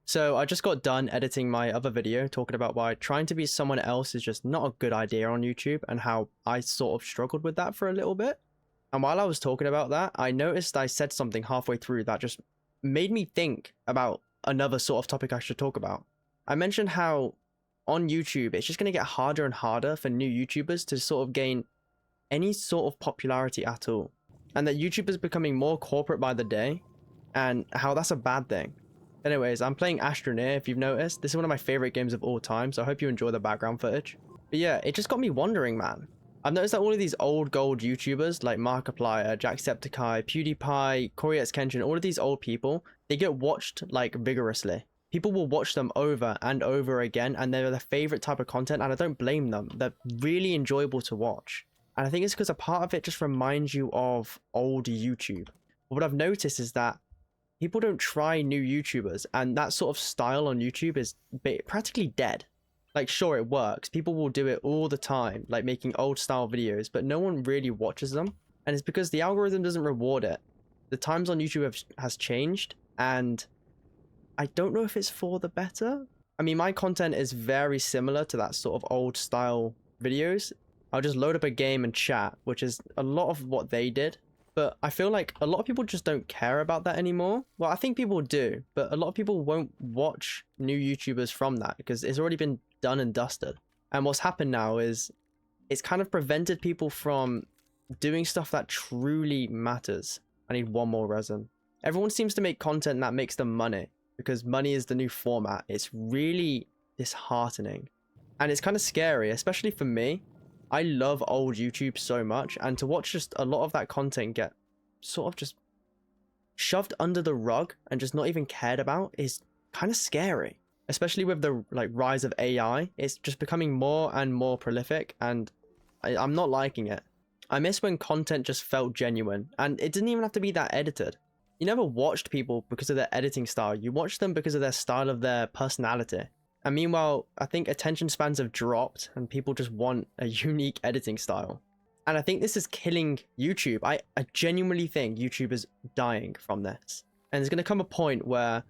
So I just got done editing my other video talking about why trying to be someone else is just not a good idea on YouTube and how I sort of struggled with that for a little bit. And while I was talking about that, I noticed I said something halfway through that just made me think about another sort of topic I should talk about. I mentioned how on YouTube, it's just going to get harder and harder for new YouTubers to sort of gain any sort of popularity at all. And that YouTube is becoming more corporate by the day and how that's a bad thing. Anyways, I'm playing Astroneer, if you've noticed. This is one of my favorite games of all time, so I hope you enjoy the background footage. But yeah, it just got me wondering, man. I've noticed that all of these old gold YouTubers like Markiplier, Jacksepticeye, PewDiePie, CoryxKenshin, all of these old people, they get watched like vigorously. People will watch them over and over again, and they're their favorite type of content, and I don't blame them. They're really enjoyable to watch. And I think it's because a part of it just reminds you of old YouTube. But what I've noticed is that people don't try new YouTubers, and that sort of style on YouTube is practically dead. Like, sure, it works. People will do it all the time, like making old style videos, but no one really watches them. And it's because the algorithm doesn't reward it. The times on YouTube has changed, and I don't know if it's for the better. I mean, my content is very similar to that sort of old style videos. I'll just load up a game and chat, which is a lot of what they did. But I feel like a lot of people just don't care about that anymore. Well, I think people do, but a lot of people won't watch new YouTubers from that because it's already been done and dusted. And what's happened now is it's kind of prevented people from doing stuff that truly matters. I need one more resin. Everyone seems to make content that makes them money because money is the new format. It's really disheartening. And it's kind of scary, especially for me. I love old YouTube so much, and to watch just a lot of that content get sort of just shoved under the rug and just not even cared about is kind of scary. Especially with the rise of AI, it's just becoming more and more prolific, and I'm not liking it. I miss when content just felt genuine, and it didn't even have to be that edited. You never watched people because of their editing style, you watched them because of their style of their personality. And meanwhile, I think attention spans have dropped and people just want a unique editing style. And I think this is killing YouTube. I genuinely think YouTube is dying from this. And there's going to come a point where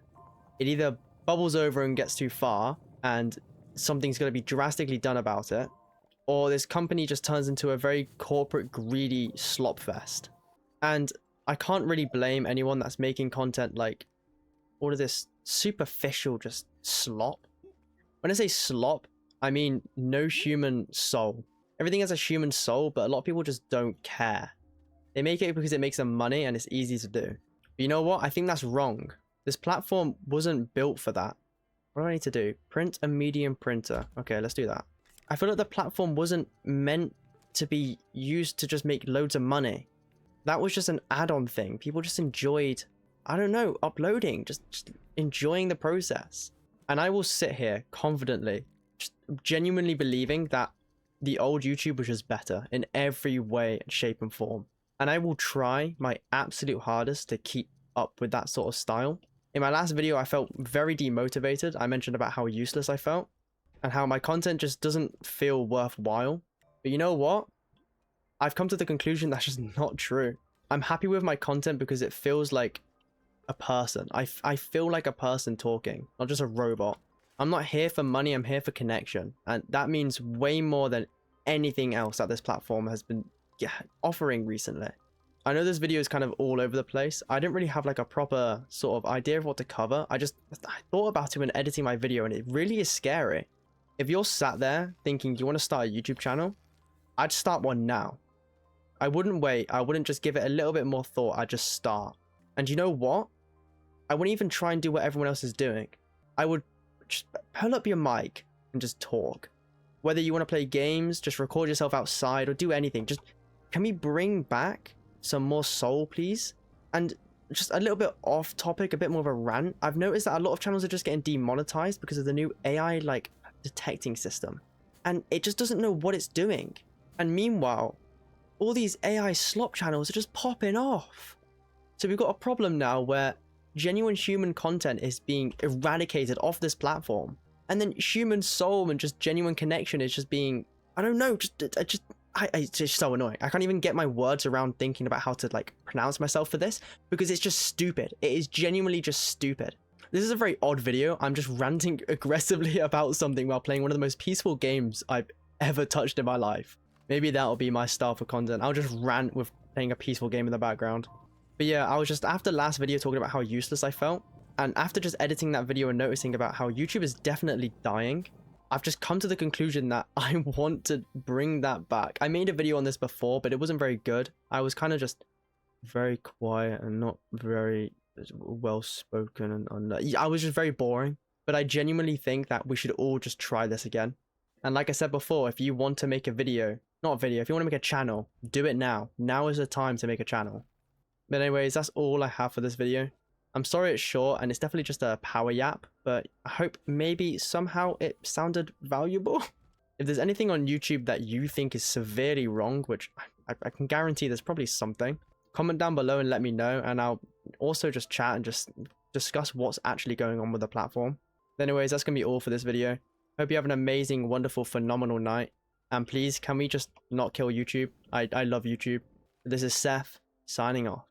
it either bubbles over and gets too far and something's going to be drastically done about it, or this company just turns into a very corporate, greedy slop fest. And I can't really blame anyone that's making content like all of this superficial just slop. When I say slop, I mean no human soul. Everything has a human soul, but a lot of people just don't care. They make it because it makes them money and it's easy to do. But you know what? I think that's wrong. This platform wasn't built for that. What do I need to do? Print a medium printer. Okay, let's do that. I feel like the platform wasn't meant to be used to just make loads of money. That was just an add-on thing. People just enjoyed, I don't know, uploading, just enjoying the process. And I will sit here confidently, just genuinely believing that the old YouTube was just better in every way, shape, and form. And I will try my absolute hardest to keep up with that sort of style. In my last video, I felt very demotivated. I mentioned about how useless I felt and how my content just doesn't feel worthwhile. But you know what? I've come to the conclusion that's just not true. I'm happy with my content because it feels like a person. I feel like a person talking, not just a robot. I'm not here for money, I'm here for connection. And that means way more than anything else that this platform has been offering recently. I know this video is kind of all over the place. I didn't really have like a proper sort of idea of what to cover. I thought about it when editing my video, and it really is scary. If you're sat there thinking you want to start a YouTube channel, I'd start one now. I wouldn't wait. I wouldn't just give it a little bit more thought. I'd just start. And you know what? I wouldn't even try and do what everyone else is doing. I would just pull up your mic and just talk. Whether you want to play games, just record yourself outside, or do anything. Just, can we bring back some more soul, please? And just a little bit off topic, a bit more of a rant. I've noticed that a lot of channels are just getting demonetized because of the new AI detecting system. And it just doesn't know what it's doing. And meanwhile, all these AI slop channels are just popping off. So we've got a problem now where genuine human content is being eradicated off this platform, and then human soul and just genuine connection is just being, I don't know, it's just so annoying. I can't even get my words around thinking about how to pronounce myself for this because it's just stupid. It is genuinely just stupid. This is a very odd video. I'm just ranting aggressively about something while playing one of the most peaceful games I've ever touched in my life. Maybe that'll be my style for content. I'll just rant with playing a peaceful game in the background. But yeah, I was just, after last video, talking about how useless I felt. And after just editing that video and noticing about how YouTube is definitely dying, I've just come to the conclusion that I want to bring that back. I made a video on this before, but it wasn't very good. I was kind of just very quiet and not very well spoken, and I was just very boring. But I genuinely think that we should all just try this again. And like I said before, if you want to make a video, not a video, if you want to make a channel, do it now. Now is the time to make a channel. But anyways, that's all I have for this video. I'm sorry it's short and it's definitely just a power yap, but I hope maybe somehow it sounded valuable. If there's anything on YouTube that you think is severely wrong, which I can guarantee there's probably something, comment down below and let me know, and I'll also just chat and just discuss what's actually going on with the platform. But anyways, that's gonna be all for this video. Hope you have an amazing, wonderful, phenomenal night. And please, can we just not kill YouTube? I love YouTube. This is Seth, signing off.